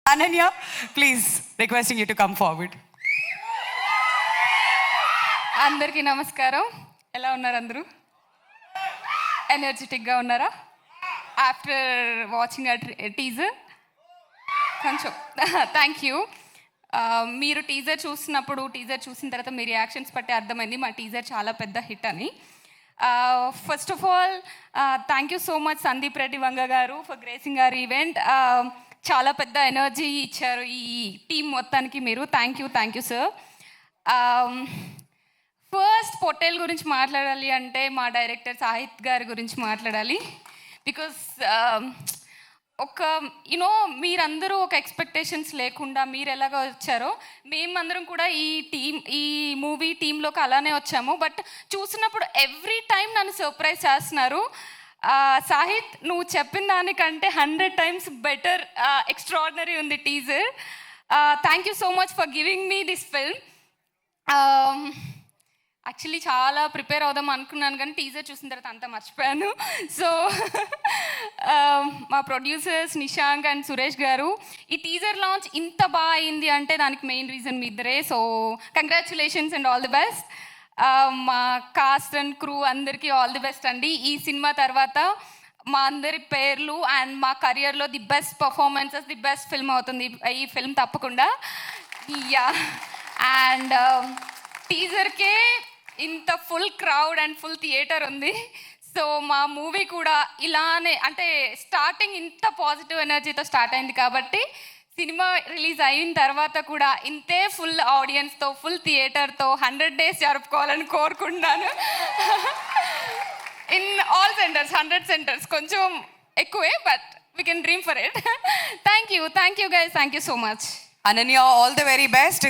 Ananya, please, requesting you to come forward. అందరికీ నమస్కారం. ఎలా ఉన్నారు అందరూ? ఎనర్జెటిక్గా ఉన్నారా? ఆఫ్టర్ వాచింగ్ టీజర్ కొంచెం థ్యాంక్ యూ. మీరు టీజర్ చూసిన తర్వాత మీ రియాక్షన్స్ బట్టి అర్థమైంది మా టీజర్ చాలా పెద్ద హిట్ అని. First of all thank you so much Sandeep Reddy Vanga గారు ఫర్ గ్రేసింగ్ అవర్ ఈవెంట్. చాలా పెద్ద ఎనర్జీ ఇచ్చారు ఈ టీం మొత్తానికి మీరు. Thank you sir. First Pottel గురించి మాట్లాడాలి అంటే మా డైరెక్టర్ సాహిత్ గారి గురించి మాట్లాడాలి. బికాస్ మీరందరూ ఒక ఎక్స్పెక్టేషన్స్ లేకుండా మీరు ఎలాగ వచ్చారో మేమందరం కూడా ఈ మూవీ టీంలోకి అలానే వచ్చాము. బట్ చూసినప్పుడు ఎవ్రీ టైం నన్ను సర్ప్రైజ్ చేస్తున్నారు. సాహిత్, నువ్వు చెప్పిన దానికంటే 100 times బెటర్, ఎక్స్ట్రాడినరీ ఉంది teaser. Thank you so much for giving me this film. Actually చాలా ప్రిపేర్ అవుదాం అనుకున్నాను కానీ టీజర్ చూసిన తర్వాత అంతా మర్చిపోయాను. సో మా ప్రొడ్యూసర్స్ నిశాంక్ అండ్ సురేష్ గారు, ఈ టీజర్ లాంచ్ ఇంత బాగా అయింది అంటే దానికి మెయిన్ రీజన్ మీ ఇద్దరే. So congratulations and all the best. మా కాస్ట్ అండ్ క్రూ అందరికీ ఆల్ ది బెస్ట్ అండి. ఈ సినిమా తర్వాత మా అందరి పేర్లు అండ్ మా కెరియర్లో the best performances, the best film అవుతుంది ఈ ఫిల్మ్ తప్పకుండా. యా, అండ్ టీజర్కే ఇంత full crowd and full theatre ఉంది. సో మా మూవీ కూడా ఇలానే, అంటే స్టార్టింగ్ ఇంత పాజిటివ్ ఎనర్జీతో స్టార్ట్ అయింది కాబట్టి సినిమా రిలీజ్ అయిన తర్వాత కూడా ఇంతే ఫుల్ ఆడియన్స్తో, ఫుల్ థియేటర్తో 100 days జరుపుకోవాలని కోరుకుంటున్నాను. ఇన్ ఆల్ సెంటర్స్, 100 centers, కొంచెం ఎక్కువే, but we can dream for it. Thank you guys, thank you so much. Ananya, all the very best.